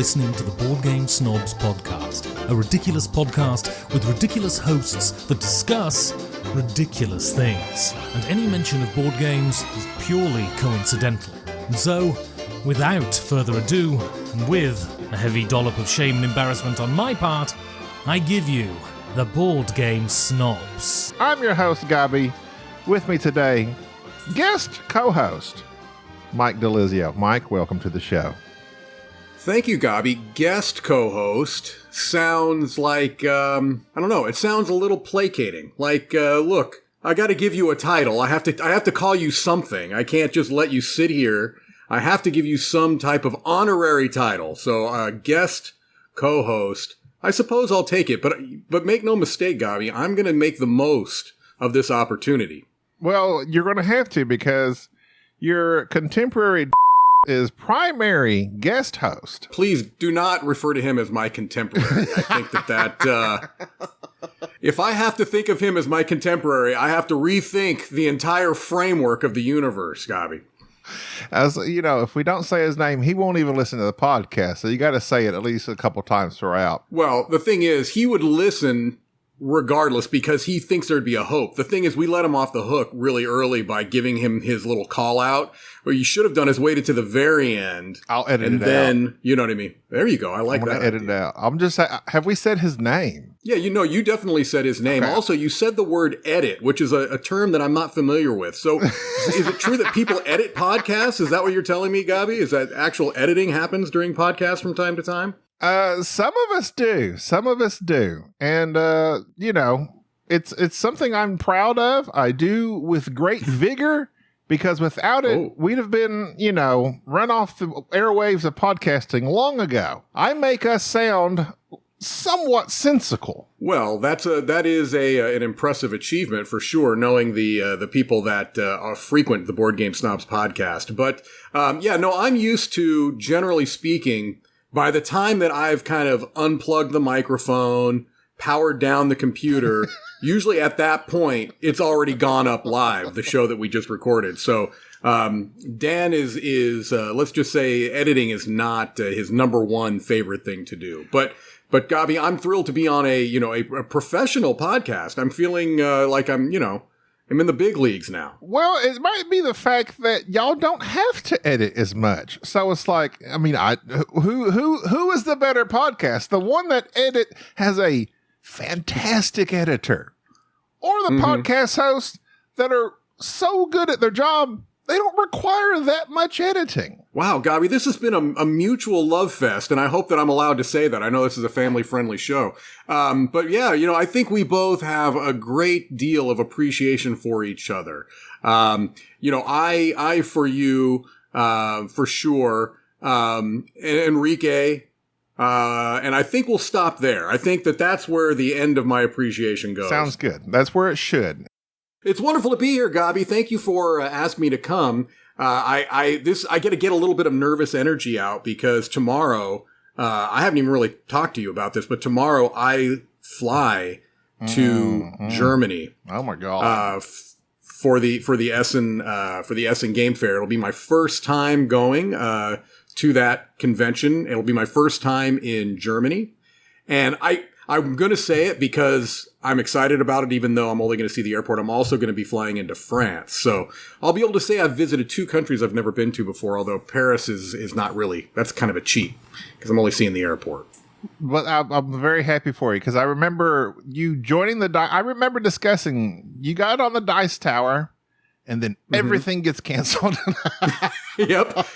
listening to the Board Game Snobs podcast, a ridiculous podcast with ridiculous hosts that discuss ridiculous things, and any mention of board games is purely coincidental. And so, without further ado, and with a heavy dollop of shame and embarrassment on my part, I give you the Board Game Snobs. I'm your host, Gaby. With me today, guest co-host, Mike Dilisio. Mike, welcome to the show. Thank you, Gaby. Guest co-host sounds like, I don't know, it sounds a little placating. Like, look, I gotta give you a title. I have to call you something. I can't just let you sit here. I have to give you some type of honorary title. So, guest co-host, I suppose I'll take it. But make no mistake, Gaby, I'm gonna make the most of this opportunity. Well, you're gonna have to, because your contemporary is primary guest host. Please do not refer to him as my contemporary. I think that if I have to think of him as my contemporary, I have to rethink the entire framework of the universe, Gaby. As you know, if we don't say his name, he won't even listen to the podcast. So you got to say it at least a couple times throughout. Well, the thing is, he would listen regardless because he thinks there'd be a hope. The thing is, we let him off the hook really early by giving him his little call out. What you should have done is waited to the very end. I'll edit it out. And then, you know what I mean? There you go. I like that. I'm going to edit it out. I'm just saying, have we said his name? Yeah, you definitely said his name. Okay. Also, you said the word edit, which is a term that I'm not familiar with. So is it true that people edit podcasts? Is that what you're telling me, Gaby? Is that actual editing happens during podcasts from time to time? Some of us do. Some of us do. And, you know, it's something I'm proud of. I do with great vigor, because without it, we'd have been, you know, run off the airwaves of podcasting long ago. I make us sound somewhat sensical. Well, that is an impressive achievement for sure, knowing the people that frequent the Board Game Snobs podcast. But, I'm used to, generally speaking, by the time that I've kind of unplugged the microphone, powered down the computer, usually at that point, it's already gone up live, the show that we just recorded. So Dan is let's just say editing is not his number one favorite thing to do. But Gaby, I'm thrilled to be on a professional podcast. I'm feeling like I'm in the big leagues now. Well, it might be the fact that y'all don't have to edit as much. So it's like, I mean, who is the better podcast? The one that has a fantastic editor, or the podcast hosts that are so good at their job, they don't require that much editing. Wow, Gaby, this has been a mutual love fest, and I hope that I'm allowed to say that. I know this is a family-friendly show. But yeah, I think we both have a great deal of appreciation for each other. I for you, for sure, Enrique, and I think we'll stop there. I think that that's where the end of my appreciation goes. Sounds good. That's where it should. It's wonderful to be here, Gaby. Thank you for asking me to come. I get to get a little bit of nervous energy out because tomorrow, I haven't even really talked to you about this, but tomorrow I fly to Germany. Oh my God. For the Essen Game Fair. It'll be my first time going, to that convention. It'll be my first time in Germany. And I'm going to say it because I'm excited about it, even though I'm only going to see the airport. I'm also going to be flying into France. So I'll be able to say I've visited two countries I've never been to before, although Paris is not really, that's kind of a cheat because I'm only seeing the airport. But I'm very happy for you because I remember you joining I remember discussing, you got on the Dice Tower and then everything gets canceled. Yep.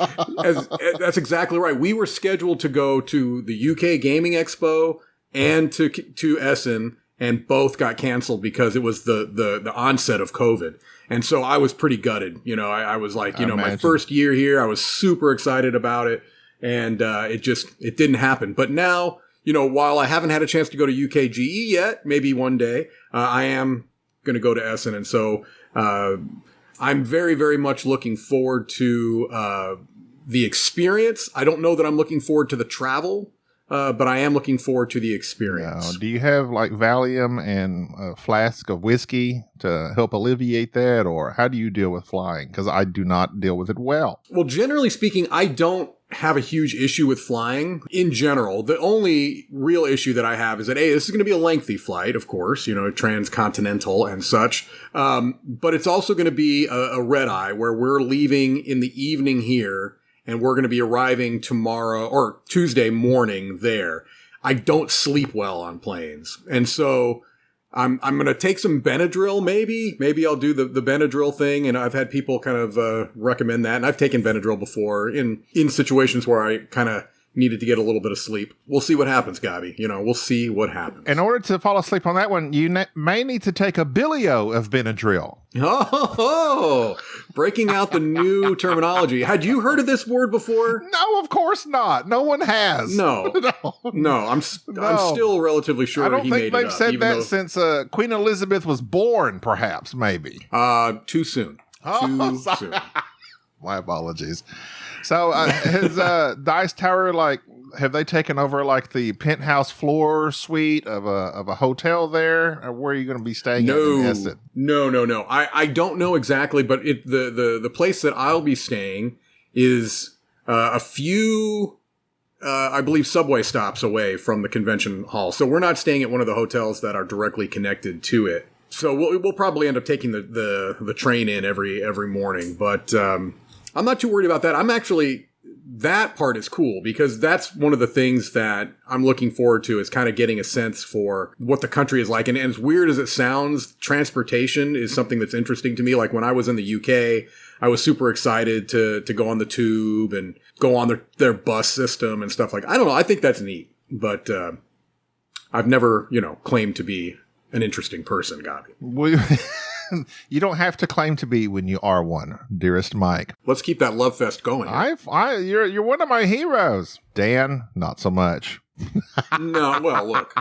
That's exactly right. We were scheduled to go to the UK Gaming Expo and to Essen, and both got canceled because it was the onset of COVID. And so I was pretty gutted. I was like, my first year here, I was super excited about it, and it didn't happen. But now, while I haven't had a chance to go to UKGE yet, maybe one day, I am going to go to Essen. And so I'm very, very much looking forward to the experience. I don't know that I'm looking forward to the travel, but I am looking forward to the experience. Do you have like Valium and a flask of whiskey to help alleviate that? Or how do you deal with flying? Because I do not deal with it well. Well, generally speaking, I don't have a huge issue with flying in general. The only real issue that I have is that, this is going to be a lengthy flight, of course, transcontinental and such. But it's also going to be a red eye where we're leaving in the evening here and we're going to be arriving tomorrow or Tuesday morning there. I don't sleep well on planes. And so I'm going to take some Benadryl, maybe. Maybe I'll do the Benadryl thing. And I've had people kind of recommend that. And I've taken Benadryl before in situations where I kind of needed to get a little bit of sleep. We'll see what happens, Gaby. We'll see what happens. In order to fall asleep on that one, you may need to take a bilio of Benadryl. Oh, breaking out the new terminology. Had you heard of this word before? No, of course not. No one has. No. I'm still relatively sure I don't he think made it they've up, said that though, since Queen Elizabeth was born, perhaps, maybe. Too soon. Too soon. My apologies. So his Dice Tower, have they taken over the penthouse floor suite of a hotel there? Or where are you going to be staying in Essen? No. I don't know exactly, but the place that I'll be staying is a few, I believe, subway stops away from the convention hall. So we're not staying at one of the hotels that are directly connected to it. So we'll probably end up taking the train in every morning, but I'm not too worried about that. That part is cool because that's one of the things that I'm looking forward to is kind of getting a sense for what the country is like. And as weird as it sounds, transportation is something that's interesting to me. Like when I was in the UK, I was super excited to go on the tube and go on their bus system and stuff I don't know. I think that's neat, but I've never, claimed to be an interesting person, Gaby. You don't have to claim to be when you are one, dearest Mike. Let's keep that love fest going. You're one of my heroes. Dan, not so much. No, well, look.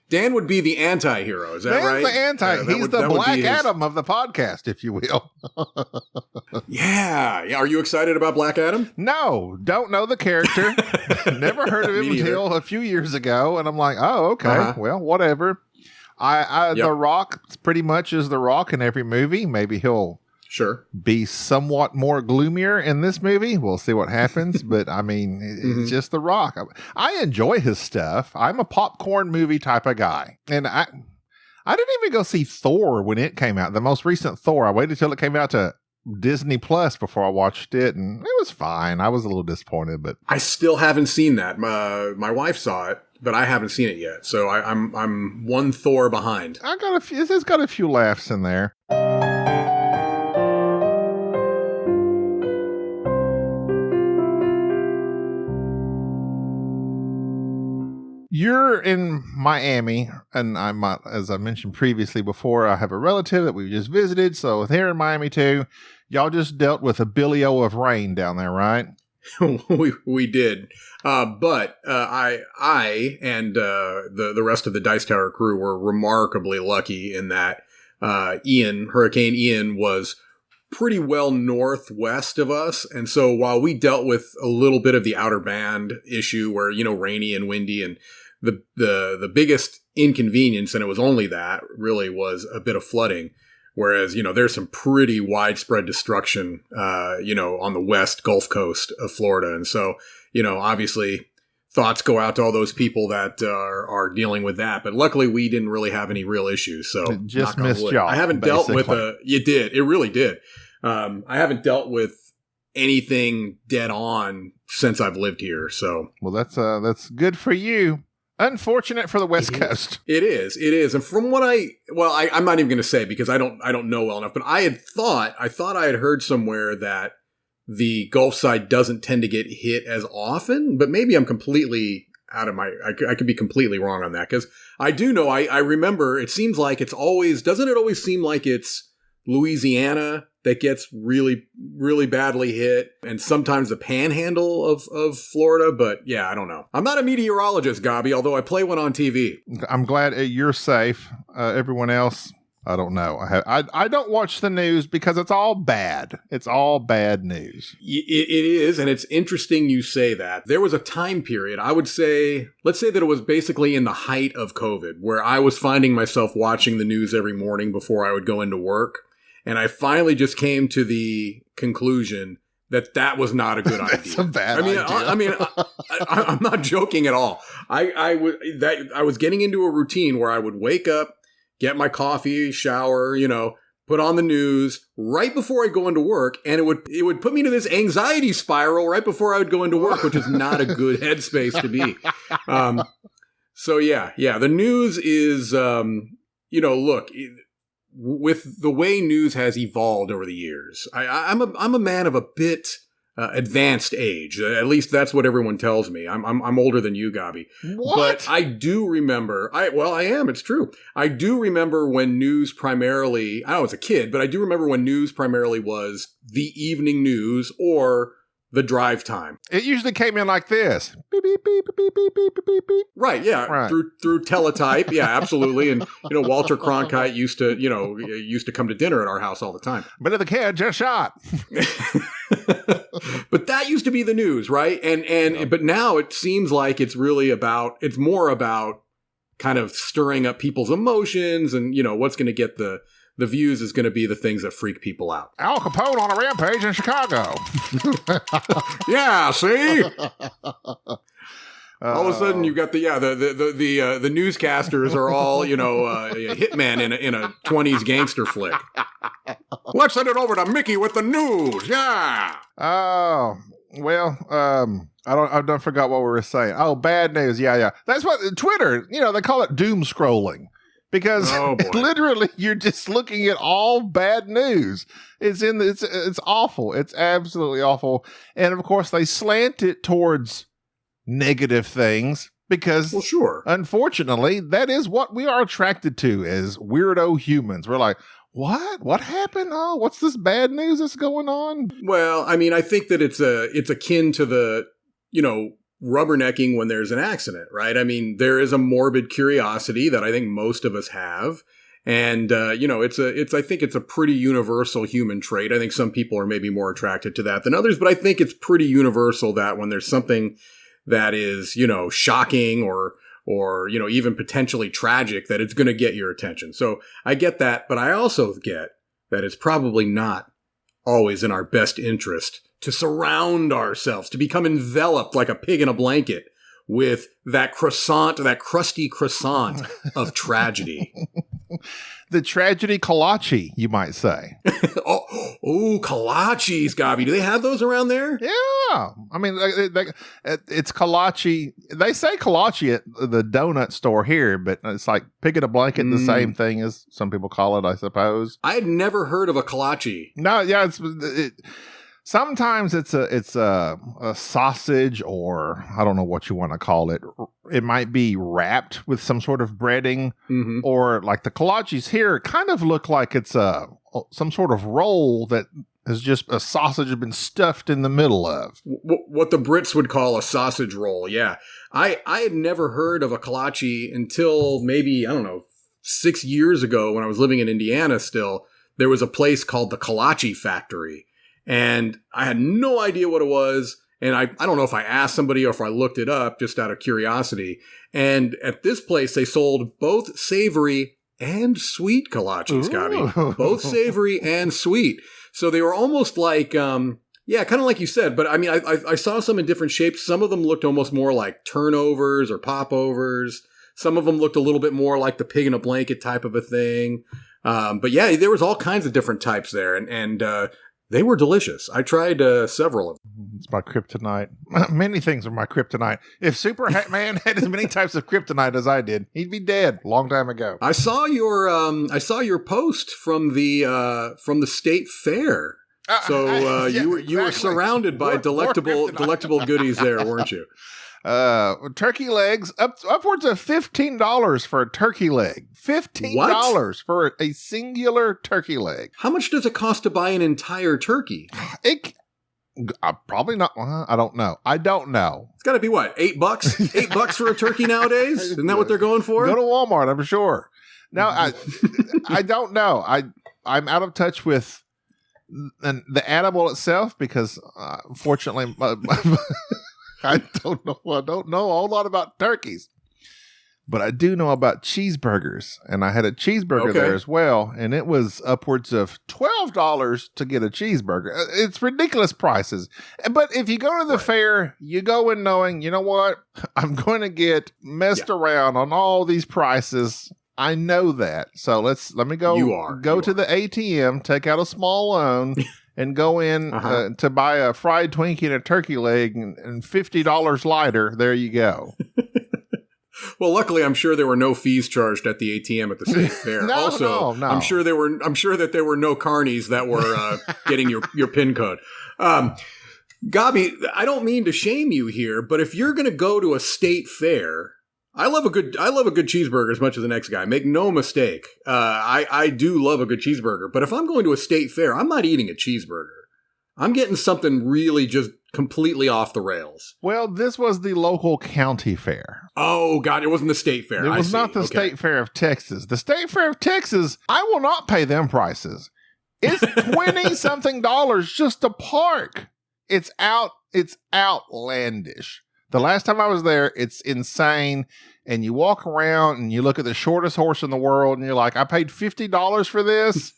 Dan would be the anti-hero, is that Dan's right? The anti. He's the Black Adam of the podcast, if you will. Yeah. Are you excited about Black Adam? No, don't know the character. Never heard of him until a few years ago, and I'm like, oh, okay, well, whatever. The Rock pretty much is The Rock in every movie. Maybe he'll be somewhat more gloomier in this movie. We'll see what happens. But I mean, it's just The Rock. I enjoy his stuff. I'm a popcorn movie type of guy. And I didn't even go see Thor when it came out. The most recent Thor. I waited till it came out to Disney Plus before I watched it, and it was fine. I was a little disappointed, but I still haven't seen that. My wife saw it, but I haven't seen it yet. So I'm one Thor behind. It's got a few laughs in there. You're in Miami, and as I mentioned previously before, I have a relative that we just visited. So they're in Miami too. Y'all just dealt with a bilio of rain down there, right? we did. But I and the rest of the Dice Tower crew were remarkably lucky in that Hurricane Ian was pretty well northwest of us. And so while we dealt with a little bit of the outer band issue where, rainy and windy, and the biggest inconvenience, and it was only that, really was a bit of flooding. Whereas, there's some pretty widespread destruction, on the west Gulf Coast of Florida. And so, obviously thoughts go out to all those people that are dealing with that. But luckily we didn't really have any real issues. So it just missed y'all. I haven't dealt with it really did. I haven't dealt with anything dead on since I've lived here. So, well, that's good for you. Unfortunate for the West Coast. It is. And from what I'm not even going to say because I don't know well enough, but I thought I had heard somewhere that the Gulf side doesn't tend to get hit as often, but maybe I'm completely out of I could be completely wrong on that. Cause I do know, I remember it seems like doesn't it always seem like it's Louisiana that gets really, really badly hit, and sometimes the panhandle of Florida. But yeah, I don't know. I'm not a meteorologist, Gaby, although I play one on TV. I'm glad you're safe. Everyone else, I don't know. I don't watch the news because it's all bad. It's all bad news. It is, and it's interesting you say that. There was a time period, let's say that it was basically in the height of COVID, where I was finding myself watching the news every morning before I would go into work. And I finally just came to the conclusion that was not a good idea. That's a bad idea. I'm not joking at all. I was getting into a routine where I would wake up, get my coffee, shower, put on the news right before I go into work, and it would put me into this anxiety spiral right before I would go into work, which is not a good headspace to be. So the news is, look, with the way news has evolved over the years, I'm a man of a bit advanced age. At least that's what everyone tells me. I'm older than you, Gaby. What? But I do remember. I am. It's true. I do remember when news primarily. I was a kid, but I do remember when news primarily was the evening news or the drive time. It usually came in like this. Beep, beep, beep, beep, beep, beep, beep, beep. Right, yeah. Right. Through teletype. Yeah, absolutely. And Walter Cronkite used to come to dinner at our house all the time. But the kid just shot. But that used to be the news, right? But now it seems like it's more about kind of stirring up people's emotions, and what's going to get the views is going to be the things that freak people out. Al Capone on a rampage in Chicago. Yeah, see? All of a sudden, you've got the newscasters are all hitmen in a 20s gangster flick. Let's send it over to Mickey with the news. Yeah. Oh well, I don't forgot what we were saying. Oh, bad news. Yeah. That's what Twitter. They call it doom scrolling. Because literally you're just looking at all bad news. It's awful. It's absolutely awful. And of course they slant it towards negative things because unfortunately that is what we are attracted to as weirdo humans. We're like, what happened? Oh, what's this bad news that's going on? Well, I think that it's akin to the, rubbernecking when there's an accident, right? There is a morbid curiosity that I think most of us have. And, I think it's a pretty universal human trait. I think some people are maybe more attracted to that than others, but I think it's pretty universal that when there's something that is, shocking or even potentially tragic, that it's going to get your attention. So I get that, but I also get that it's probably not always in our best interest to surround ourselves, to become enveloped like a pig in a blanket with that crusty croissant of tragedy. The tragedy kolache, you might say. oh, kolaches, Gaby. Do they have those around there? Yeah. It's kolache. They say kolache at the donut store here, but it's like pig in a blanket, the same thing as some people call it, I suppose. I had never heard of a kolache. No, yeah, sometimes it's a sausage, or I don't know what you want to call it. It might be wrapped with some sort of breading, or like the kolaches here kind of look like it's some sort of roll that is just a sausage has been stuffed in the middle of. What the Brits would call a sausage roll, yeah. I had never heard of a kolache until maybe, 6 years ago when I was living in Indiana still. There was a place called the Kolache Factory. And I had no idea what it was. And I don't know if I asked somebody or if I looked it up just out of curiosity. And at this place, they sold both savory and sweet kolaches, Gaby. Both savory and sweet. So they were almost like, kind of like you said. But I saw some in different shapes. Some of them looked almost more like turnovers or popovers. Some of them looked a little bit more like the pig in a blanket type of a thing. But yeah, there was all kinds of different types there. And they were delicious. I tried several of them. It's my kryptonite. Many things are my kryptonite. If Superman had as many types of kryptonite as I did, he'd be dead a long time ago. I saw your post from the state fair. So you were surrounded by delectable goodies there, weren't you? Turkey legs, upwards of $15 for a turkey leg. $15 for a singular turkey leg. How much does it cost to buy an entire turkey? Probably not. I don't know. It's got to be what, $8? $8 for a turkey nowadays? Isn't that what they're going for? Go to Walmart, I'm sure. Now, I don't know. I'm out of touch with the animal itself because, fortunately, I don't know a whole lot about turkeys. But I do know about cheeseburgers, and I had a cheeseburger Okay. there as well, and it was upwards of $12 to get a cheeseburger. It's ridiculous prices. But if you go to the fair, you go in knowing, you know what? I'm going to get messed around on all these prices. I know that. So let me go to the ATM, take out a small loan, and go in to buy a fried Twinkie and a turkey leg and $50 lighter. There you go. Well, luckily, I'm sure there were no fees charged at the ATM at the state fair. No. I'm sure that there were no carnies that were getting your PIN code. Gaby, I don't mean to shame you here, but if you're going to go to a state fair, I love a good cheeseburger as much as the next guy. Make no mistake. I do love a good cheeseburger, but if I'm going to a state fair, I'm not eating a cheeseburger. I'm getting something really just completely off the rails. Well, this was the local county fair. Oh, God, it wasn't the state fair. It was not the State Fair of Texas. The State Fair of Texas, I will not pay them prices. It's $20-something just to park. It's outlandish. The last time I was there, it's insane. And you walk around and you look at the shortest horse in the world and you're like, I paid $50 for this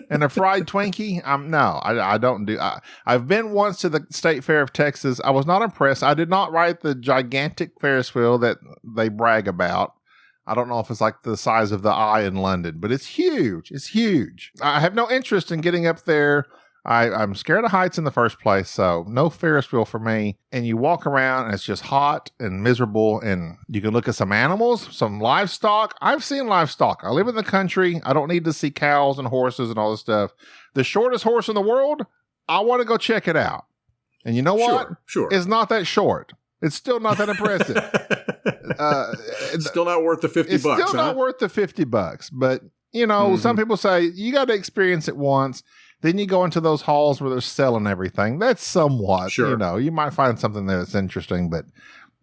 and a fried Twinkie. I don't do. I've been once to the State Fair of Texas. I was not impressed. I did not ride the gigantic Ferris wheel that they brag about. I don't know if it's like the size of the Eye in London, but it's huge. It's huge. I have no interest in getting up there. I'm scared of heights in the first place, so no Ferris wheel for me. And you walk around, and it's just hot and miserable, and you can look at some animals, some livestock. I've seen livestock. I live in the country. I don't need to see cows and horses and all this stuff. The shortest horse in the world, I want to go check it out. And you know what? Sure. It's not that short. It's still not that impressive. It's still not worth the $50. It's still not worth the $50. But, you know, some people say you got to experience it once. Then you go into those halls where they're selling everything. That's somewhat, you know, you might find something there that's interesting, but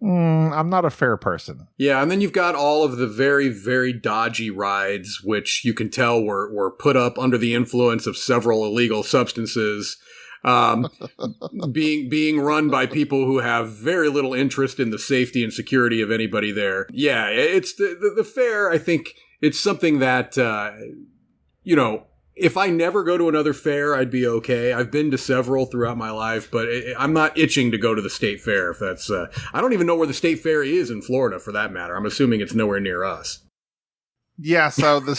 I'm not a fair person. Yeah, and then you've got all of the very, very dodgy rides, which you can tell were put up under the influence of several illegal substances, being run by people who have very little interest in the safety and security of anybody there. Yeah, it's the fair. I think it's something that, you know, if I never go to another fair, I'd be okay. I've been to several throughout my life, but I'm not itching to go to the state fair. If that's, I don't even know where the state fair is in Florida, for that matter. I'm assuming it's nowhere near us. Yeah. So the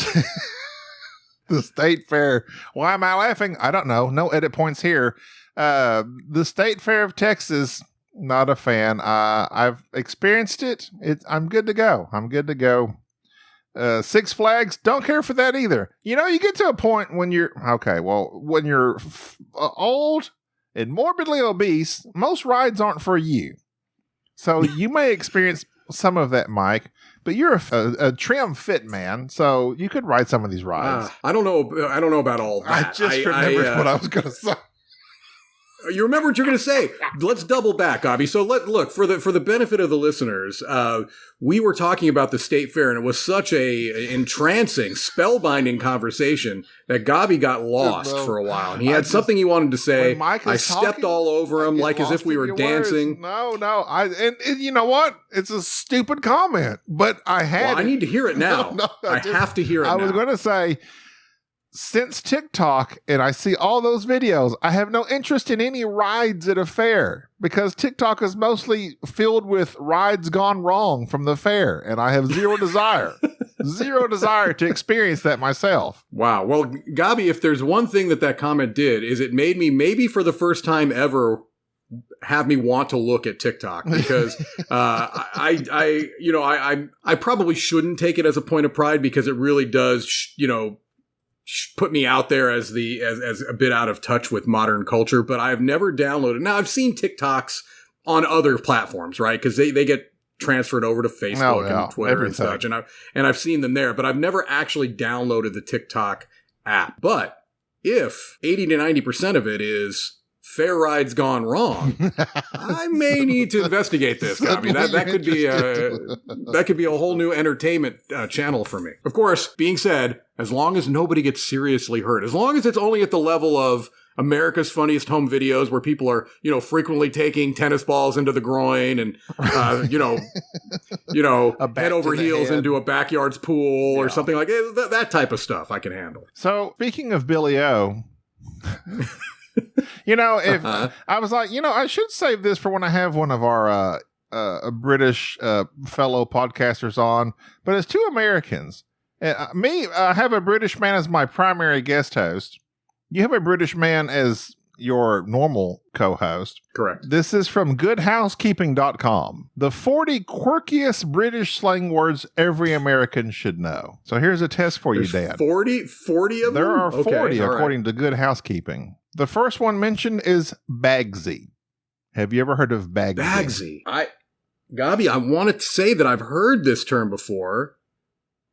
state fair. Why am I laughing? I don't know. No edit points here. The State Fair of Texas. Not a fan. I've experienced it. I'm good to go. Six Flags, don't care for that either. You know, you get to a point when you're old and morbidly obese, most rides aren't for you. So you may experience some of that, Mike, but you're a trim fit man, so you could ride some of these rides. I don't know about all that. I just remembered what I was going to say. You remember what you're going to say. Let's double back, Gaby. So look, for the benefit of the listeners, we were talking about the state fair, and it was such a entrancing, spellbinding conversation that Gaby got lost for a while. And he had something he wanted to say. I stepped all over him like as if we were dancing. Words. No. And you know what? It's a stupid comment, but I had. Well, I need to hear it now. I have to hear it now. I was going to say, since TikTok and I see all those videos, I have no interest in any rides at a fair because TikTok is mostly filled with rides gone wrong from the fair, and I have zero desire to experience that myself. Wow. Well, Gaby, if there's one thing that comment did, is it made me, maybe for the first time ever, have me want to look at TikTok because I probably shouldn't take it as a point of pride because it really does, put me out there as a bit out of touch with modern culture, but I've never downloaded. Now I've seen TikToks on other platforms, right? Because they get transferred over to Facebook and Twitter and such, and I've seen them there, but I've never actually downloaded the TikTok app. But if 80 to 90% of it is fair rides gone wrong, I may need to investigate this, Gaby. That could be a whole new entertainment channel for me. Of course, being said, as long as nobody gets seriously hurt, as long as it's only at the level of America's Funniest Home Videos where people are, frequently taking tennis balls into the groin and, head over heels into a backyard's pool or something like that type of stuff I can handle. So speaking of Billy O, if I was like, I should save this for when I have one of our British fellow podcasters on, but it's two Americans. I have a British man as my primary guest host. You have a British man as your normal co-host. Correct. This is from goodhousekeeping.com. The 40 quirkiest British slang words every American should know. So here's a test for you, Dan. 40 of them? There are 40 Okay, according to Good Housekeeping. The first one mentioned is Bagsy. Have you ever heard of Bagsy? Bagsy. Gaby, I want to say that I've heard this term before,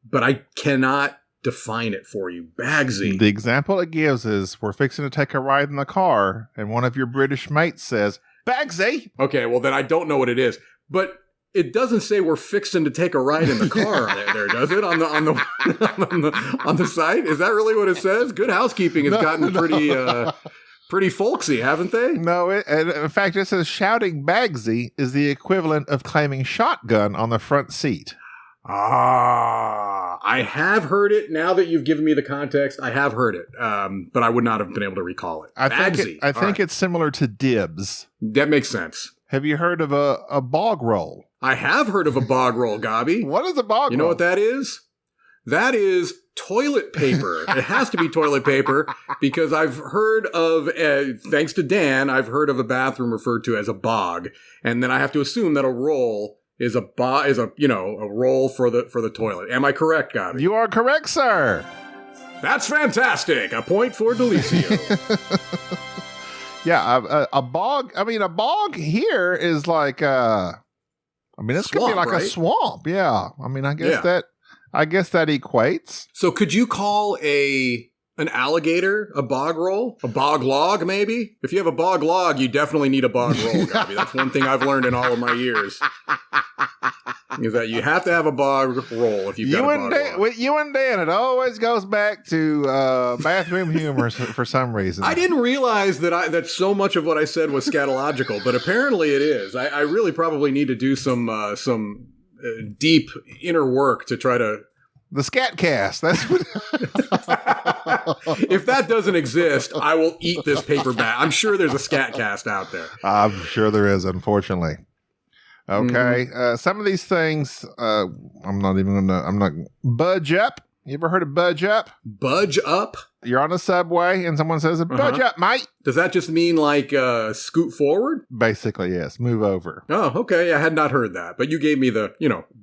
but I cannot define it for you. Bagsy. The example it gives is we're fixing to take a ride in the car, and one of your British mates says, Bagsy! Okay, well then I don't know what it is. But it doesn't say we're fixing to take a ride in the car there, does it? On the site? Is that really what it says? Good Housekeeping has gotten pretty folksy, haven't they? No, in fact, it says shouting Bagsy is the equivalent of claiming shotgun on the front seat. I have heard it. Now that you've given me the context, I have heard it, but I would not have been able to recall it. I think it's similar to dibs. That makes sense. Have you heard of a bog roll? I have heard of a bog roll, Gaby. What is a bog roll? You know what that is? That is toilet paper. It has to be toilet paper because I've heard of, thanks to Dan, I've heard of a bathroom referred to as a bog, and then I have to assume that a roll is a roll for the toilet. Am I correct, Gaby? You are correct, sir. That's fantastic. A point for Dilisio. Yeah, a bog. I mean, a bog here is like it's gonna be like right? a swamp. Yeah. I mean, I guess that equates. So could you call an alligator a bog roll? A bog log, maybe? If you have a bog log, you definitely need a bog roll, Gaby. That's one thing I've learned in all of my years. Is that you have to have a bog roll if you've got a bog log. With you and Dan, it always goes back to bathroom humor for some reason. I didn't realize that so much of what I said was scatological, but apparently it is. I really probably need to do some deep inner work to try to... The scat cast. That's what... If that doesn't exist, I will eat this paperback. I'm sure there's a scat cast out there. I'm sure there is, unfortunately. Okay. Some of these things, I'm not budge up. You ever heard of budge up? Budge up? You're on a subway and someone says, budge up, mate. Does that just mean like scoot forward? Basically, yes. Move over. Oh, okay. I had not heard that, but you gave me the,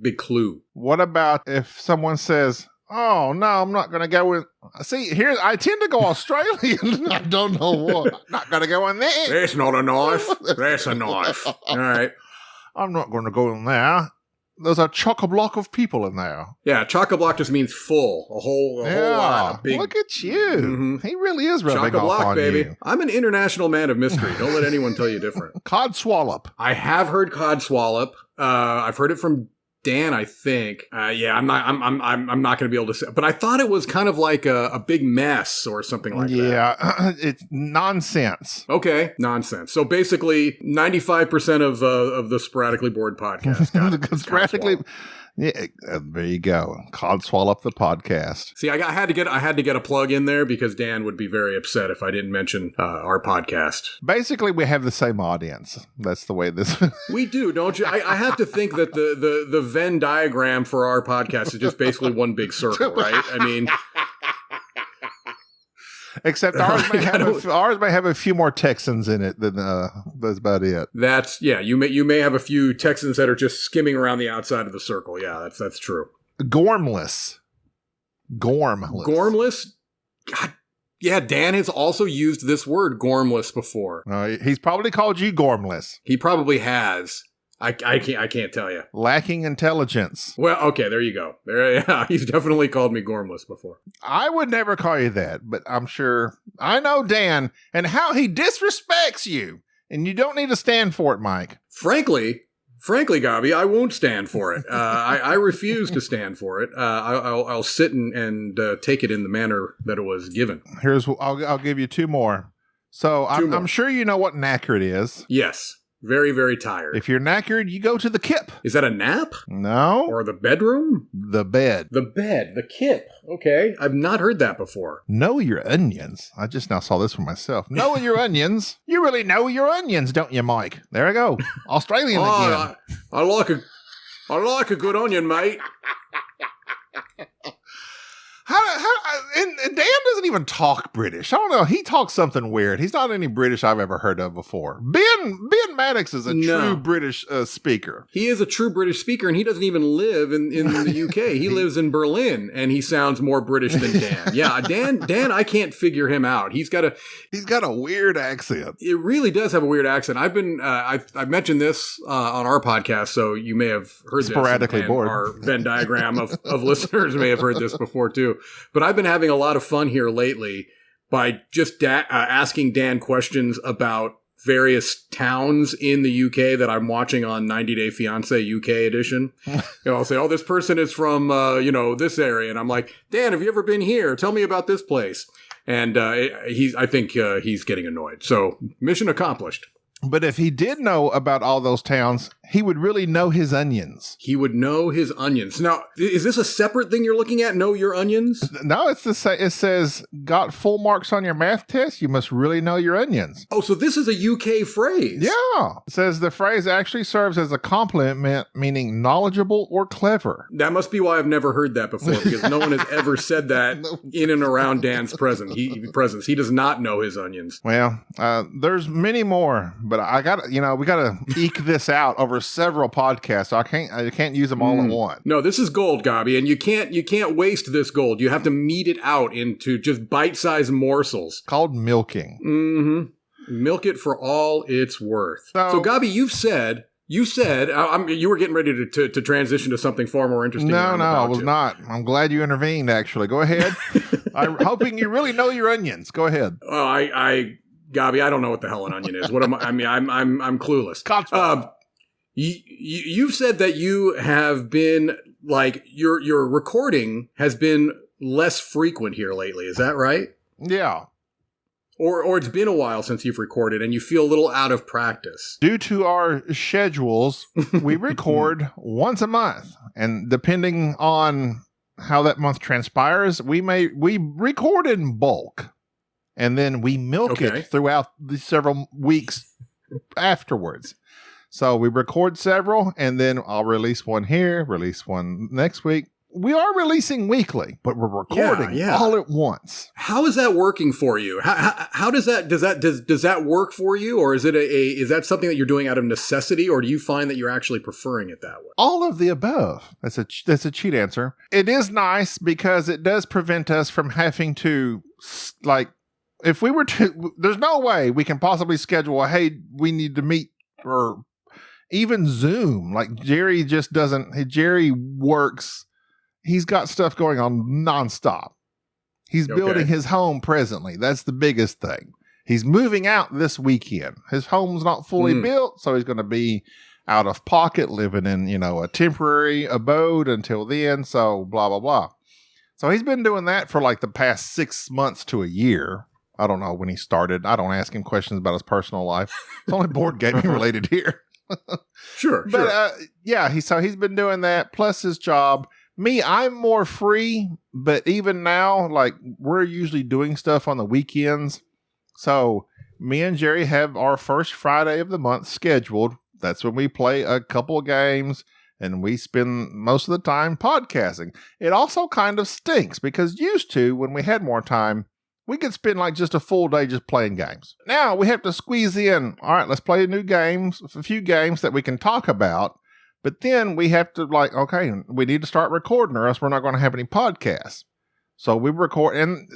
big clue. What about if someone says, oh, no, I'm not going to go in. See, here, I tend to go Australian. I don't know what. I'm not going to go in there. That's not a knife. That's a knife. All right. I'm not going to go in there. There's a chock-a-block of people in there. Yeah, chock-a-block just means full. A whole lot. Big, look at you. Mm-hmm. He really is rubbing off on baby. You. I'm an international man of mystery. Don't let anyone tell you different. Codswallop. I have heard codswallop. I've heard it from Dan, I think. I'm not going to be able to say, but I thought it was kind of like a big mess or something like that. Yeah, it's nonsense. Okay, nonsense. So basically, 95% of the Sporadically Bored podcast. Sporadically, yeah, there you go. Codswallop the podcast. See, I had to get a plug in there because Dan would be very upset if I didn't mention our podcast. Basically, we have the same audience. That's the way this. We do, don't you? I have to think that the Venn diagram for our podcast is just basically one big circle, right? I mean. Except ours may have a few more Texans in it than that's about it. You may have a few Texans that are just skimming around the outside of the circle. Yeah, that's true. Gormless. God, yeah, Dan has also used this word gormless before. He's probably called you gormless. He probably has. I can't tell you. Lacking intelligence. Well, okay, there you go. He's definitely called me gormless before. I would never call you that, but I'm sure I know Dan and how he disrespects you, and you don't need to stand for it, Mike. Frankly, Gaby, I won't stand for it. I refuse to stand for it. I'll sit and take it in the manner that it was given. I'll give you two more. So Two more. I'm sure you know what knackered is. Yes. Very, very tired. If you're knackered, you go to the kip. Is that a nap? No. Or the bedroom? The bed. The bed. The kip. Okay. I've not heard that before. Know your onions. I just now saw this for myself. Know your onions. You really know your onions, don't you, Mike? There I go. Australian again. I like a good onion, mate. And Dan doesn't even talk British. I don't know. He talks something weird. He's not any British I've ever heard of before. Ben Maddox is a true British speaker. He is a true British speaker, and he doesn't even live in the UK. He lives in Berlin, and he sounds more British than Dan. Yeah, Dan, I can't figure him out. He's got a weird accent. It really does have a weird accent. I've been I've mentioned this on our podcast, so you may have heard sporadically this. Bored. Our Venn diagram of listeners may have heard this before too. But I've been having a lot of fun here lately by just asking Dan questions about various towns in the UK that I'm watching on 90 Day Fiancé UK edition. I'll say, oh, this person is from, this area. And I'm like, Dan, have you ever been here? Tell me about this place. And I think he's getting annoyed. So mission accomplished. But if he did know about all those towns, he would really know his onions. He would know his onions. Now, is this a separate thing you're looking at? Know your onions? No, it says, got full marks on your math test? You must really know your onions. Oh, so this is a UK phrase. Yeah. It says the phrase actually serves as a compliment, meaning knowledgeable or clever. That must be why I've never heard that before, because no one has ever said that in and around Dan's presence. He does not know his onions. Well, there's many more. But we gotta eke this out over several podcasts. So I can't use them all at once. No, this is gold, Gaby, and you can't waste this gold. You have to meet it out into just bite-sized morsels. Called milking. Mm-hmm. Milk it for all it's worth. So Gaby, you said you were getting ready to transition to something far more interesting. No, I was not. I'm glad you intervened. Actually, go ahead. I'm hoping you really know your onions. Go ahead. Oh, Gaby, I don't know what the hell an onion is. What am I? I mean, I'm clueless. You've said that you have been like your recording has been less frequent here lately. Is that right? Yeah. Or it's been a while since you've recorded, and you feel a little out of practice. Due to our schedules, we record once a month, and depending on how that month transpires, we record in bulk. And then we milk it throughout the several weeks afterwards. So we record several, and then I'll release one here, release one next week. We are releasing weekly, but we're recording all at once. How is that working for you? How does that work for you, or is that something that you're doing out of necessity, or do you find that you're actually preferring it that way? All of the above. That's a cheat answer. It is nice because it does prevent us from having to if we were to, there's no way we can possibly schedule hey, we need to meet, or even Zoom. Like Jerry just doesn't. Jerry works. He's got stuff going on nonstop. He's building his home presently. That's the biggest thing. He's moving out this weekend. His home's not fully built, so he's going to be out of pocket, living in, a temporary abode until then. So blah, blah, blah. So he's been doing that for like the past 6 months to a year. I don't know when he started. I don't ask him questions about his personal life. It's only board gaming related here. Sure. But he's been doing that plus his job. Me, I'm more free, but even now, like we're usually doing stuff on the weekends. So me and Jerry have our first Friday of the month scheduled. That's when we play a couple of games and we spend most of the time podcasting. It also kind of stinks because when we had more time, we could spend like just a full day just playing games. Now we have to squeeze in, all right, let's play a few games that we can talk about. But then we have to we need to start recording or else we're not going to have any podcasts. So we record, and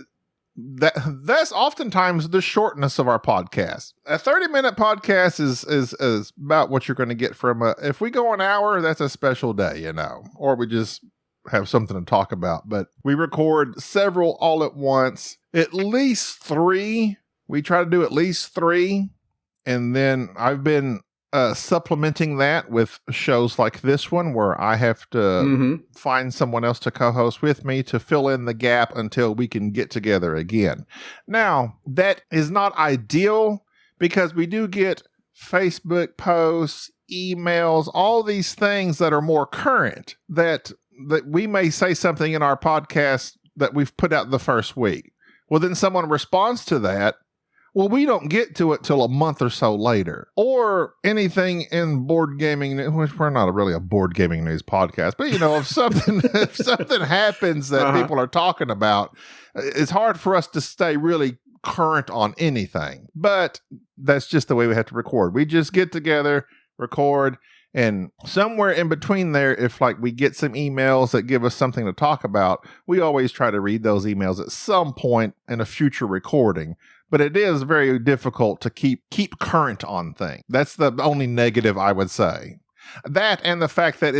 that's oftentimes the shortness of our podcast. A 30-minute podcast is about what you're going to get from if we go an hour, that's a special day, or we just have something to talk about. But we record several all at once. At least 3. We try to do at least 3. And then I've been supplementing that with shows like this one where I have to find someone else to co-host with me to fill in the gap until we can get together again. Now, that is not ideal because we do get Facebook posts, emails, all these things that are more current that we may say something in our podcast that we've put out the first week. Well, then someone responds to that. Well, we don't get to it till a month or so later. Or anything in board gaming, which we're not really a board gaming news podcast, but if something happens that people are talking about, it's hard for us to stay really current on anything. But that's just the way we have to record. We just get together, record, and somewhere in between there, if we get some emails that give us something to talk about, we always try to read those emails at some point in a future recording. But it is very difficult to keep current on things. That's the only negative I would say. That and the fact that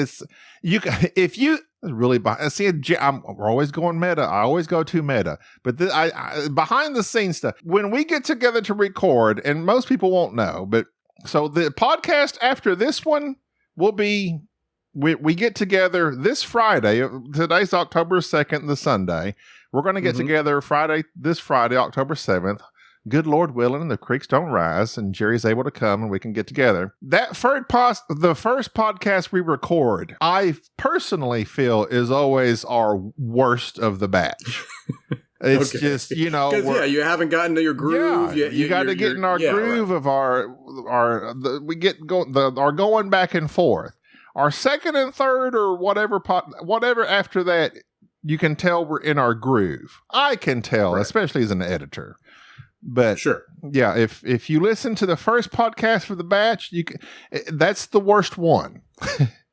we're always going meta. I always go to meta. But behind the scenes stuff, when we get together to record, and most people won't know, but so the podcast after this one will be, we get together this Friday. Today's October 2nd, the Sunday. We're going to get together this Friday, October 7th. Good Lord willing, the creeks don't rise, and Jerry's able to come, and we can get together. That the first podcast we record, I personally feel is always our worst of the batch. It's just, you haven't gotten to your groove. Yeah, you got to get in our groove of our going back and forth. Our second and third or whatever after that, you can tell we're in our groove. I can tell, especially as an editor. But sure, yeah, if you listen to the first podcast for the batch, that's the worst one.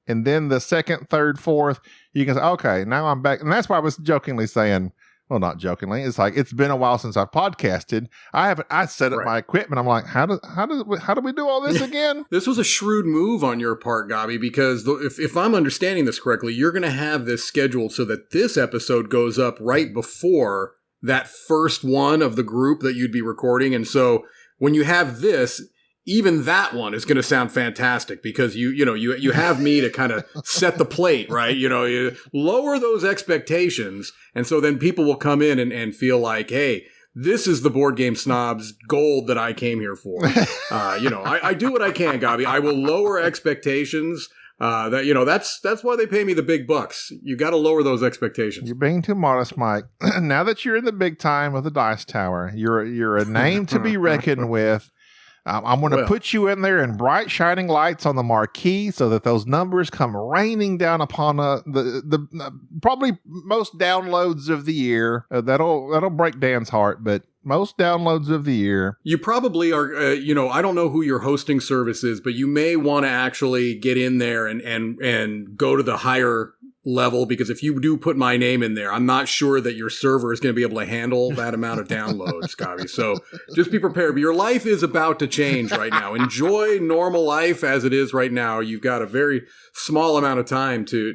And then the second, third, fourth, you can say, okay, now I'm back. And that's why I was jokingly saying, well, not jokingly, it's it's been a while since I've podcasted. I set up my equipment. I'm like, how do we do all this again? This was a shrewd move on your part, Gaby, because if I'm understanding this correctly, you're going to have this scheduled so that this episode goes up right before that first one of the group that you'd be recording. And so when you have this, even that one is going to sound fantastic because you have me to kind of set the plate, right? You lower those expectations. And so then people will come in and feel like, hey, this is the Board Game Snobs gold that I came here for. I do what I can, Gaby. I will lower expectations. That's why they pay me the big bucks. You got to lower those expectations. You're being too modest, Mike. Now that you're in the big time of the Dice Tower, you're a name to be reckoned with. I'm going to put you in there in bright shining lights on the marquee so that those numbers come raining down upon the probably most downloads of the year. That'll break Dan's heart, but most downloads of the year. You probably are, I don't know who your hosting service is, but you may want to actually get in there and go to the higher level, because if you do put my name in there, I'm not sure that your server is going to be able to handle that amount of downloads, Gaby. So just be prepared. But your life is about to change right now. Enjoy normal life as it is right now. You've got a very small amount of time to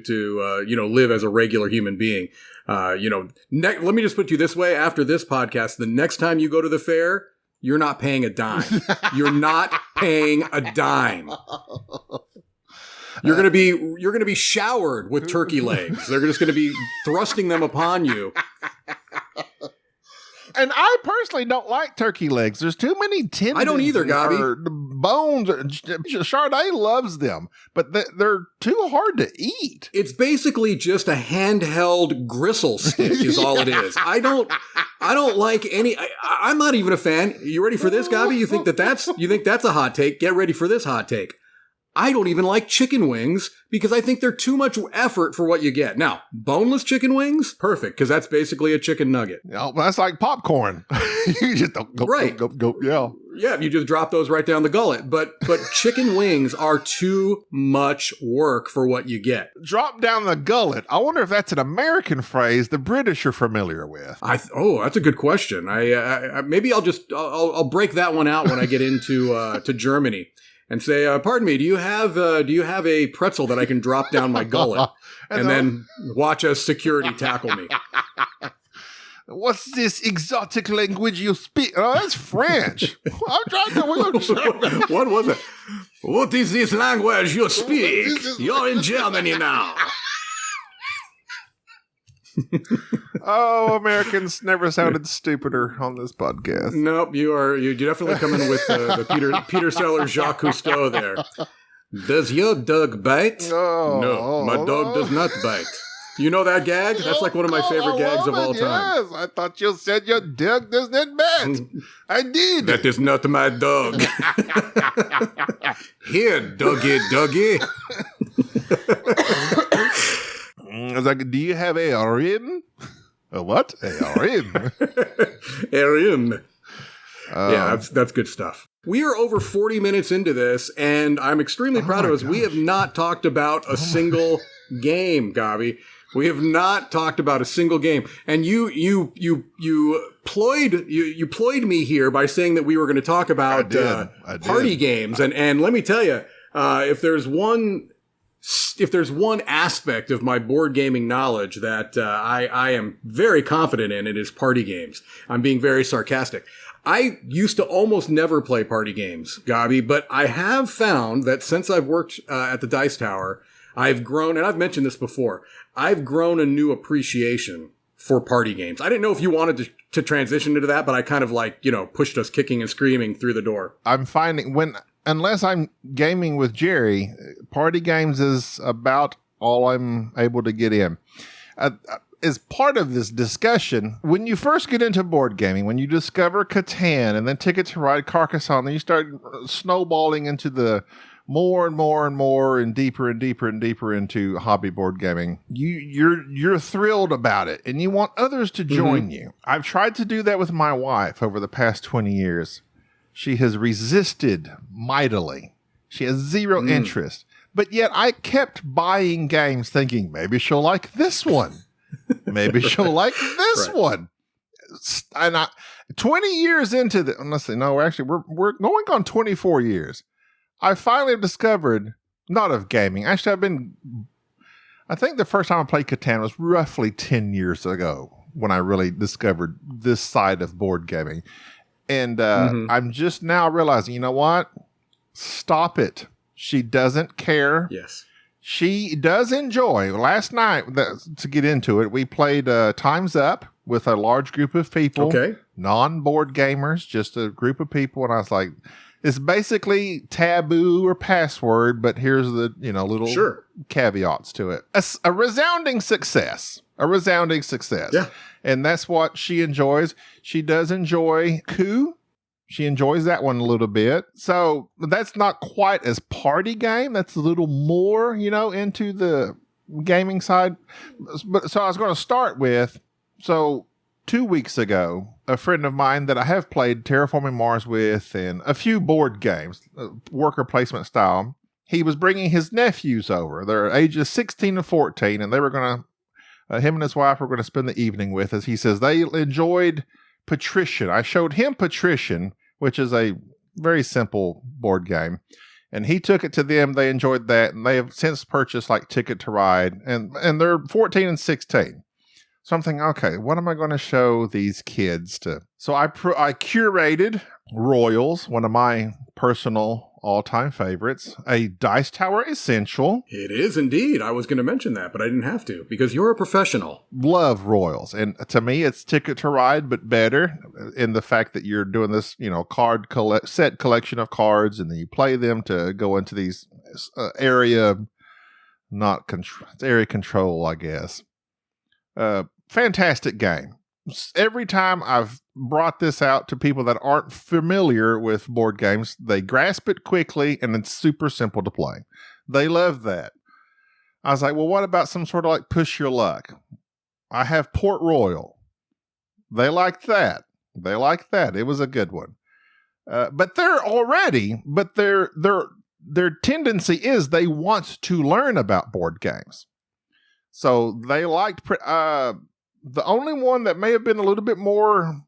live as a regular human being. Let me just put you this way. After this podcast, the next time you go to the fair, you're not paying a dime. You're not paying a dime. You're going to be showered with turkey legs. They're just going to be thrusting them upon you. And I personally don't like turkey legs. There's too many tendons. I don't either, Gaby. Bones. Charday loves them, but they're too hard to eat. It's basically just a handheld gristle stick is all it is. I don't like any. I'm not even a fan. You ready for this, Gaby? You think that's a hot take? Get ready for this hot take. I don't even like chicken wings because I think they're too much effort for what you get. Now, boneless chicken wings, perfect, because that's basically a chicken nugget. That's like popcorn. You just don't go, right. Go, yeah. Yeah, you just drop those right down the gullet. But chicken wings are too much work for what you get. Drop down the gullet. I wonder if that's an American phrase the British are familiar with. That's a good question. Maybe I'll break that one out when I get into to Germany. And say, pardon me, do you have a pretzel that I can drop down my gullet and then watch as security tackle me? What's this exotic language you speak? Oh, that's French. I'm trying to. What was it? What is this language you speak? You're in Germany now. Oh, Americans never sounded stupider on this podcast. Nope, you definitely come in with the Peter Sellers Jacques Cousteau there. Does your dog bite? Oh, no, my dog does not bite. You know that gag? That's like one of my favorite gags of all time. Yes, I thought you said your dog does not bite. I did. That is not my dog. Here, doggy. I was like, do you have a rim? A what? A rim? A rim. Yeah, that's good stuff. We are over 40 minutes into this, and I'm extremely proud of us. We have not talked about a single game, Gaby. We have not talked about a single game. And you ployed me here by saying that we were going to talk about party games. And let me tell you, if there's one aspect of my board gaming knowledge that I am very confident in, it is party games. I'm being very sarcastic. I used to almost never play party games, Gaby, but I have found that since I've worked at the Dice Tower, I've grown, and I've mentioned this before, I've grown a new appreciation for party games. I didn't know if you wanted to transition into that, but I kind of pushed us kicking and screaming through the door. I'm finding unless I'm gaming with Jerry, party games is about all I'm able to get in. As part of this discussion, when you first get into board gaming, when you discover Catan and then Ticket to Ride, Carcassonne, then you start snowballing into the more and more and more and deeper and deeper and deeper into hobby board gaming. You're thrilled about it and you want others to join you. I've tried to do that with my wife over the past 20 years. She has resisted mightily. She has zero interest. But yet I kept buying games thinking, maybe she'll like this one. Maybe she'll like this one. And 20 years into the, let's see, no, actually, we're going on 24 years. I finally discovered, not of gaming. Actually, I think the first time I played Catan was roughly 10 years ago when I really discovered this side of board gaming. And I'm just now realizing, you know what? Stop it. She doesn't care. Yes. She does enjoy. Last night, to get into it, we played Time's Up with a large group of people. Okay. Non-board gamers, just a group of people. And I was like, it's basically Taboo or Password, but here's the, little caveats to it. A resounding success. Yeah. And that's what she enjoys. She does enjoy Coup. She enjoys that one a little bit. So that's not quite as party game. That's a little more, into the gaming side. But so I was going to start with, 2 weeks ago, a friend of mine that I have played Terraforming Mars with and a few board games, worker placement style, he was bringing his nephews over. They're ages 16 and 14, and they were going to, him and his wife were going to spend the evening with us. He says they enjoyed Patrician. I showed him Patrician, which is a very simple board game. And he took it to them. They enjoyed that. And they have since purchased like Ticket to Ride. And they're 14 and 16. So I'm thinking, okay, what am I going to show these kids to? So I curated Royals, one of my personal all-time favorites, a Dice Tower essential. It is indeed. I was going to mention that, but I didn't have to because you're a professional. Love Royals. And to me, it's Ticket to Ride, but better in the fact that you're doing this, card set collection of cards, and then you play them to go into these area control, I guess. Fantastic game. Every time I've brought this out to people that aren't familiar with board games, they grasp it quickly and it's super simple to play. They love that. I was like, well, what about some sort of like push your luck? I have Port Royal. They liked that. It was a good one. But their tendency is they want to learn about board games. So they liked, the only one that may have been a little bit more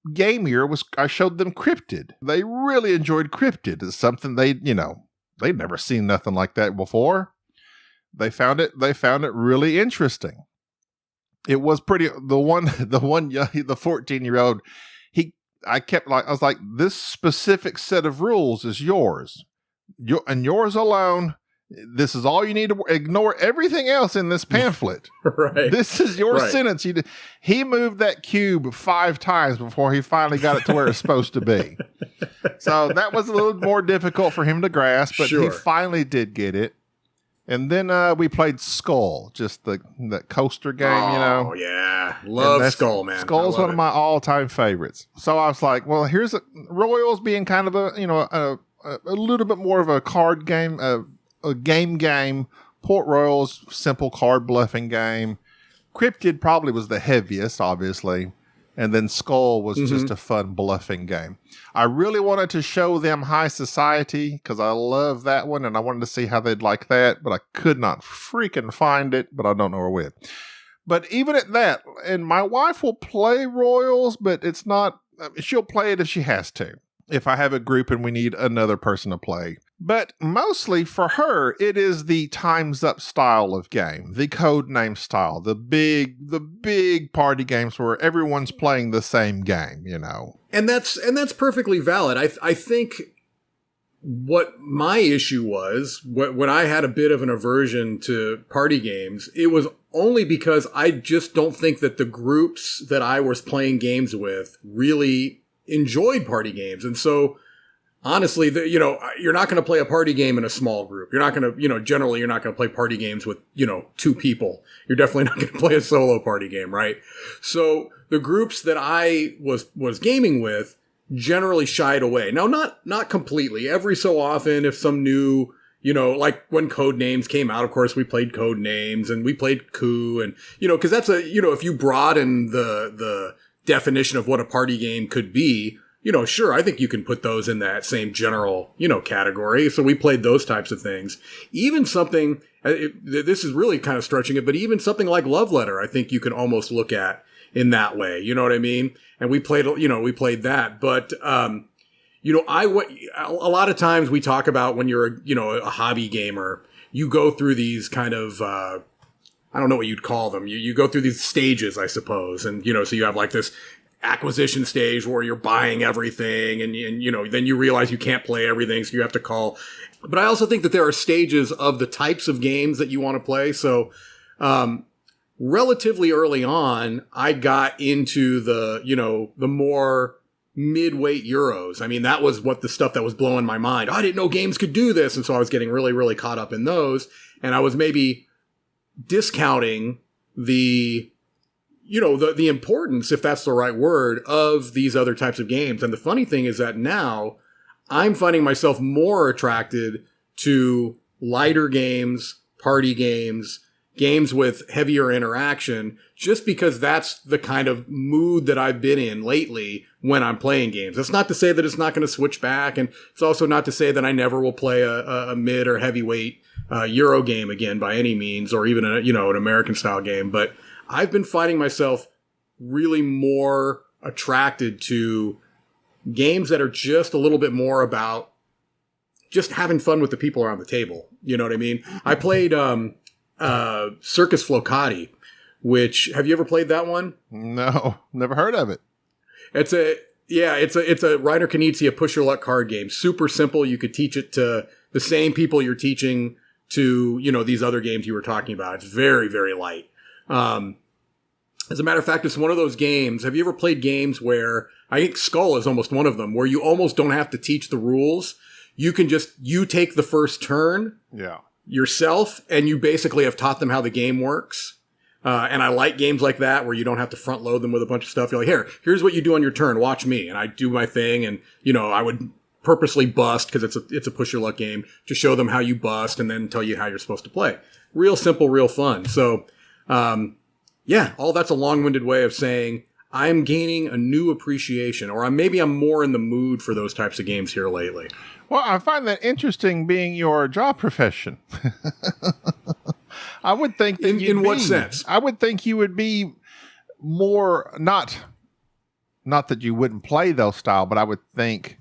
gamier was I showed them Cryptid. They really enjoyed Cryptid. It's something they'd never seen nothing like that before. They found it really interesting. It was pretty, the 14-year-old, I was like, this specific set of rules is yours. yours alone. This is all you need to ignore everything else in this pamphlet. Right. This is your sentence. He moved that cube 5 times before he finally got it to where it's supposed to be. So that was a little more difficult for him to grasp, but he finally did get it. And then we played Skull, just the coaster game, Oh, yeah. Love Skull, man. Skull's one of my all-time favorites. So I was like, well, here's Royals being kind of a little bit more of a card game, a game. Port Royals, simple card bluffing game. Cryptid probably was the heaviest, obviously. And then Skull was just a fun bluffing game. I really wanted to show them High Society because I love that one and I wanted to see how they'd like that, but I could not freaking find it, but I don't know where it went. But even at that, and my wife will play Royals, but it's not, she'll play it if she has to. If I have a group and we need another person to play. But mostly for her, it is the time's up style of game, the code name style, the big party games where everyone's playing the same game, And that's perfectly valid. I think what my issue was when I had a bit of an aversion to party games, it was only because I just don't think that the groups that I was playing games with really enjoyed party games. And so honestly, you're not going to play a party game in a small group. You're not going to, generally you're not going to play party games with, 2 people. You're definitely not going to play a solo party game, right? So the groups that I was gaming with generally shied away. Now, not completely. Every so often, if some new, like when Codenames came out, of course, we played Codenames and we played Coup and, because that's if you broaden the definition of what a party game could be, sure, I think you can put those in that same general, category. So we played those types of things. Even something, this is really kind of stretching it, but even something like Love Letter, I think you can almost look at in that way. You know what I mean? And we played that. But, a lot of times we talk about when you're, a hobby gamer, you go through these kind of, I don't know what you'd call them. You go through these stages, I suppose. And, so you have like this acquisition stage where you're buying everything and then you realize you can't play everything. So you have to call. But I also think that there are stages of the types of games that you want to play. So, relatively early on, I got into the more mid-weight Euros. I mean, that was the stuff that was blowing my mind. I didn't know games could do this. And so I was getting really, really caught up in those. And I was maybe discounting the importance, if that's the right word, of these other types of games. And the funny thing is that now I'm finding myself more attracted to lighter games, party games, games with heavier interaction, just because that's the kind of mood that I've been in lately when I'm playing games. That's not to say that it's not going to switch back. And it's also not to say that I never will play a mid or heavyweight Euro game again by any means, or even an American style game. But I've been finding myself really more attracted to games that are just a little bit more about just having fun with the people around the table. You know what I mean? I played Circus Flocati, which, have you ever played that one? No, never heard of it. It's a Reiner Knizia push your luck card game. Super simple. You could teach it to the same people you're teaching to, these other games you were talking about. It's very, very light. As a matter of fact, it's one of those games. Have you ever played games where, I think Skull is almost one of them, where you almost don't have to teach the rules. You can you take the first turn yourself, and you basically have taught them how the game works. And I like games like that where you don't have to front load them with a bunch of stuff. You're like, here's what you do on your turn. Watch me. And I do my thing. And, I would purposely bust, because it's a push your luck game, to show them how you bust and then tell you how you're supposed to play. Real simple, real fun. So, all that's a long-winded way of saying I'm gaining a new appreciation, or maybe I'm more in the mood for those types of games here lately. Well, I find that interesting, being your job profession. I would think that in what sense? I would think you would be more, not that you wouldn't play those style, but I would think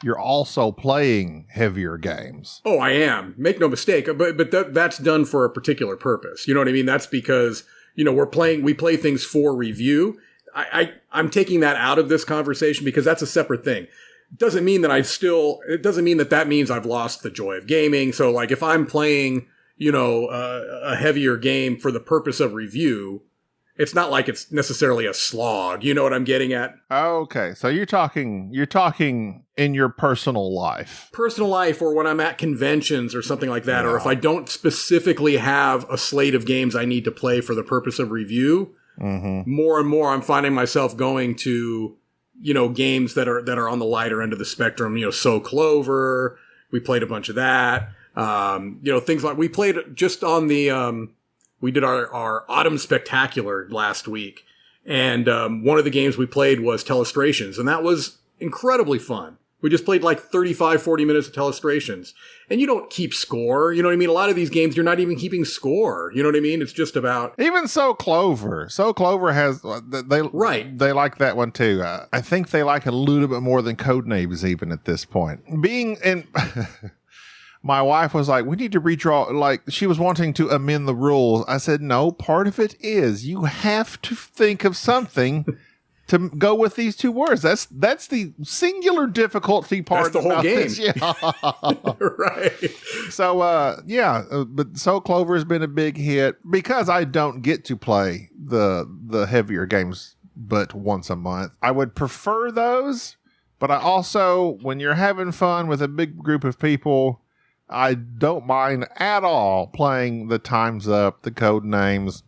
you're also playing heavier games. Oh, I am. Make no mistake. But that's done for a particular purpose. You know what I mean? That's because, we play things for review. I'm taking that out of this conversation because that's a separate thing. doesn't mean that it doesn't mean that means I've lost the joy of gaming. So like if I'm playing, a heavier game for the purpose of review, it's not like it's necessarily a slog. You know what I'm getting at? Okay. So you're talking in your personal life. Personal life, or when I'm at conventions or something like that, or if I don't specifically have a slate of games I need to play for the purpose of review, more and more I'm finding myself going to, games that are on the lighter end of the spectrum. So Clover, we played a bunch of that. Things like we played just on the, we did our Autumn Spectacular last week. And one of the games we played was Telestrations, and that was incredibly fun. We just played like 35, 40 minutes of Telestrations. And you don't keep score. You know what I mean? A lot of these games, you're not even keeping score. You know what I mean? It's just about... Even So Clover. So Clover has... They like that one too. I think they like it a little bit more than Codenames even at this point. Being in... My wife was like, we need to redraw, like she was wanting to amend the rules. I said, no, part of it is you have to think of something to go with these two words. That's the singular difficulty part. That's the whole game. This. Yeah. Right. So, but So Clover has been a big hit because I don't get to play the heavier games but once a month. I would prefer those, but I also, when you're having fun with a big group of people, I don't mind at all playing the Time's Up, the Code Names,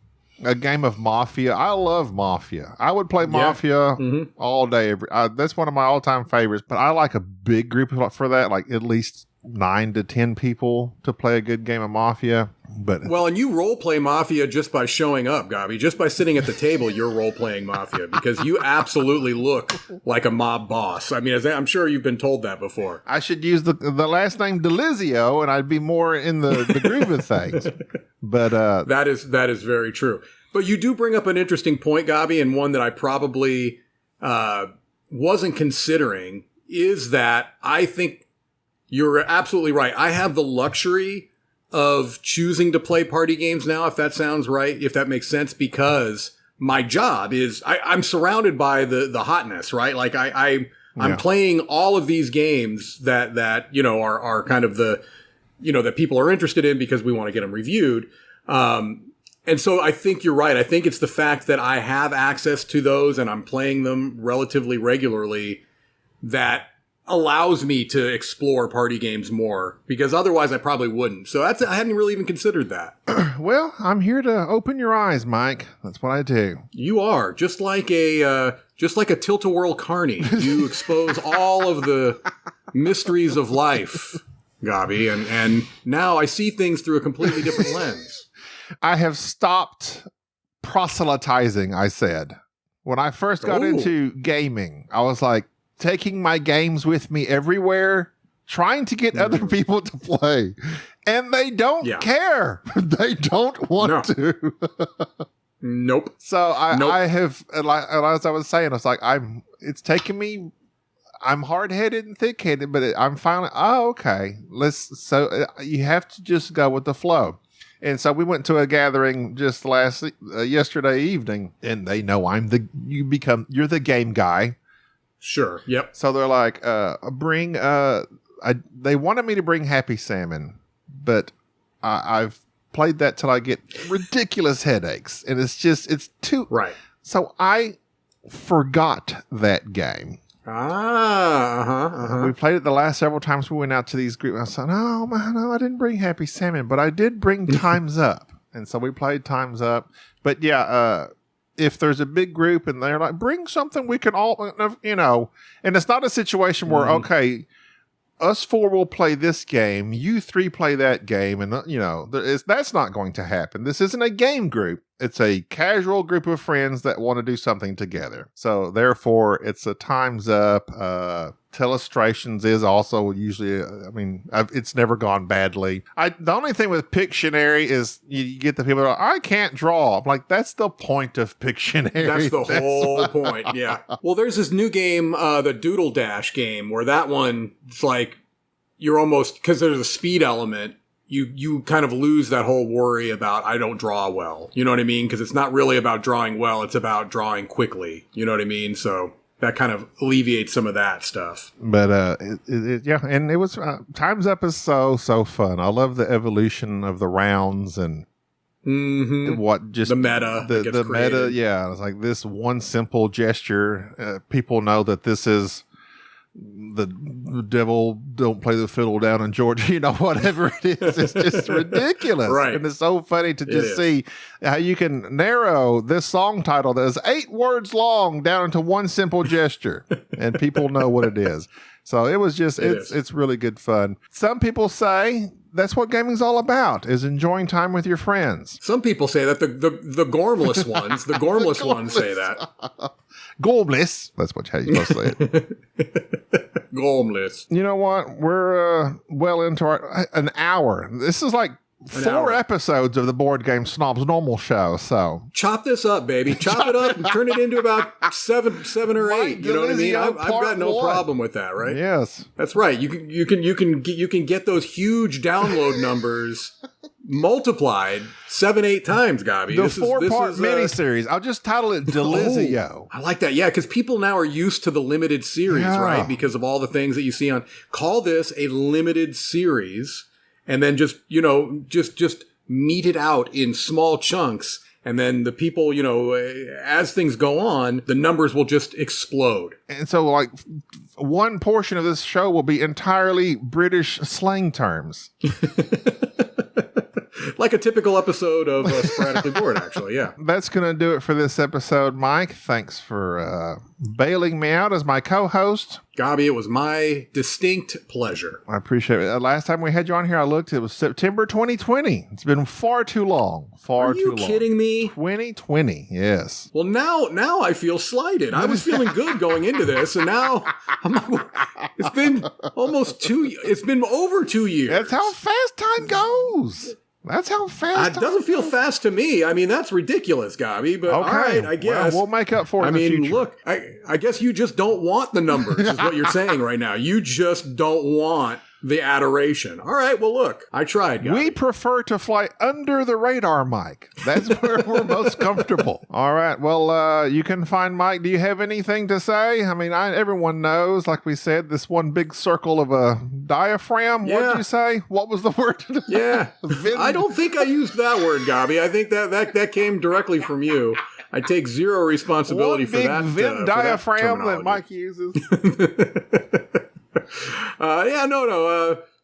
a game of Mafia. I love Mafia. I would play Mafia all day. That's one of my all-time favorites, but I like a big group for that, like at least 9 to 10 people to play a good game of Mafia. And you role play Mafia just by showing up, Gaby. Just by sitting at the table, you're role playing Mafia because you absolutely look like a mob boss. I mean, I'm sure you've been told that before. I should use the last name Dilisio, and I'd be more in the groove of things. But that is very true. But you do bring up an interesting point, Gaby, and one that I probably wasn't considering is that I think you're absolutely right. I have the luxury of choosing to play party games now, if that sounds right, if that makes sense, because my job is I'm surrounded by the hotness, right? Like I'm playing all of these games that are kind of the that people are interested in because we want to get them reviewed. And so I think you're right. I think it's the fact that I have access to those and I'm playing them relatively regularly that allows me to explore party games more, because otherwise I probably wouldn't. So I hadn't really even considered that. Well, I'm here to open your eyes, Mike. That's what I do. You are just like a tilt-a-whirl carny. You expose all of the mysteries of life, Gaby, and now I see things through a completely different lens. I have stopped proselytizing, I said. When I first got into gaming, I was like, taking my games with me everywhere, trying to get other people to play. And they don't care. They don't want to. Nope. So I have, as I was saying, I was like, it's taking me, I'm hard-headed and thick-headed, but I'm finally, okay. So you have to just go with the flow. And so we went to a gathering just yesterday evening, and they know you're the game guy. Sure. Yep. So they're like, they wanted me to bring Happy Salmon, but I've played that till I get ridiculous headaches, and it's too right. So I forgot that game. We played it the last several times we went out to these groups. I said, no, I didn't bring Happy Salmon, but I did bring Time's Up, and so we played Time's Up. But yeah. If there's a big group and they're like, bring something we can all, and it's not a situation where, okay, us 4 will play this game, you 3 play that game, and, that's not going to happen. This isn't a game group. It's a casual group of friends that want to do something together. So, therefore, it's a Time's Up. Telestrations is also usually, it's never gone badly. The only thing with Pictionary is you get the people that are, I can't draw. I'm like, that's the point of Pictionary. That's the whole point, yeah. Well, there's this new game, the Doodle Dash game, where that one, it's like, you're almost, because there's a speed element, you kind of lose that whole worry about, I don't draw well. You know what I mean? Because it's not really about drawing well, it's about drawing quickly. You know what I mean? So that kind of alleviates some of that stuff. But yeah, and it was Time's Up is so fun. I love the evolution of the rounds and what just the meta, the meta. Yeah, it's like this one simple gesture. People know that this is the devil don't play the fiddle down in Georgia, you know, whatever it is. It's just ridiculous. Right. And it's so funny to just see how you can narrow this song title that is 8 words long down into one simple gesture and people know what it is. So it was just, it's really good fun. Some people say that's what gaming's all about, is enjoying time with your friends. Some people say that the gormless ones, the gormless ones say that. Gormless. That's how you're supposed to say it. Gormless. You know what? We're well into an hour. This is like 4 episodes of the Board Game Snobs normal show. So chop this up, baby. Chop it up and turn it into about 7 or 8. You know what I mean? I've got no problem with that, right? Yes, that's right. You can get those huge download numbers multiplied 7-8 times, Gaby. The 4-part miniseries. I'll just title it Dilisio. I like that. Yeah, because people now are used to the limited series, right? Because of all the things that you see on. Call this a limited series, and then just meet it out in small chunks. And then the people, as things go on, the numbers will just explode. And so, like, one portion of this show will be entirely British slang terms. Like a typical episode of Sporadically Bored, actually, yeah. That's going to do it for this episode, Mike. Thanks for bailing me out as my co-host. Gaby, it was my distinct pleasure. I appreciate it. Last time we had you on here, I looked, it was September 2020. It's been far too long. Are you kidding me? 2020, yes. Well, now I feel slighted. I was feeling good going into this, and now it's been it's been over 2 years. That's how fast time goes. That's how fast it doesn't feel fast to me. I mean, that's ridiculous, Gaby, but all right, I guess. Well, we'll make up for it in the future. Look, I guess you just don't want the numbers, is what you're saying right now. You just don't want the adoration. All right, well, look, I tried, Gaby. We prefer to fly under the radar, Mike. That's where we're most comfortable. All right, well, you can find Mike. Do you have anything to say? I mean, everyone knows, like we said, this one big circle of a diaphragm. Yeah. What did you say? What was the word? Yeah. I don't think I used that word, Gaby. I think that came directly from you. I take zero responsibility for that. Venn diaphragm that Mike uses.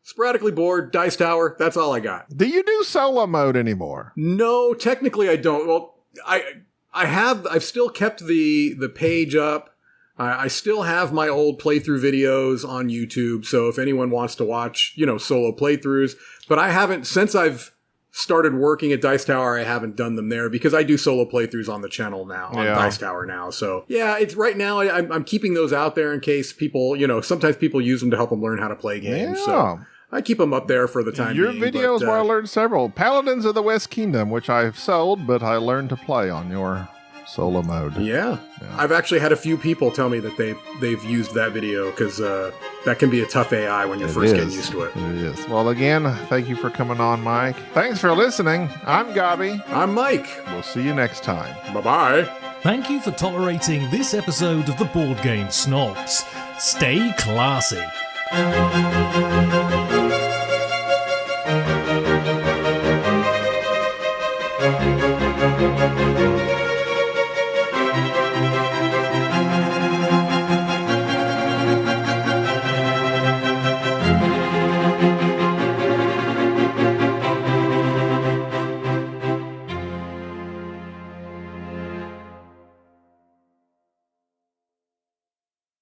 Sporadically Bored, Dice Tower, that's all I got. Do you do solo mode anymore? No, technically I don't. Well, I've still kept the page up. I still have my old playthrough videos on YouTube, so if anyone wants to watch, solo playthroughs, but I haven't, since I've started working at Dice Tower, I haven't done them there because I do solo playthroughs on the channel now, on Dice Tower now. So yeah, it's right now I'm keeping those out there in case people, sometimes people use them to help them learn how to play games. Yeah. So I keep them up there for the time being. Your videos where I learned several. Paladins of the West Kingdom, which I've sold, but I learned to play on your solo mode. Yeah. I've actually had a few people tell me that they've used that video because that can be a tough AI when you're first getting used to it. It is. Well, again, thank you for coming on, Mike. Thanks for listening. I'm Gaby. I'm Mike. We'll see you next time. Bye-bye. Thank you for tolerating this episode of the Board Game Snobs. Stay classy.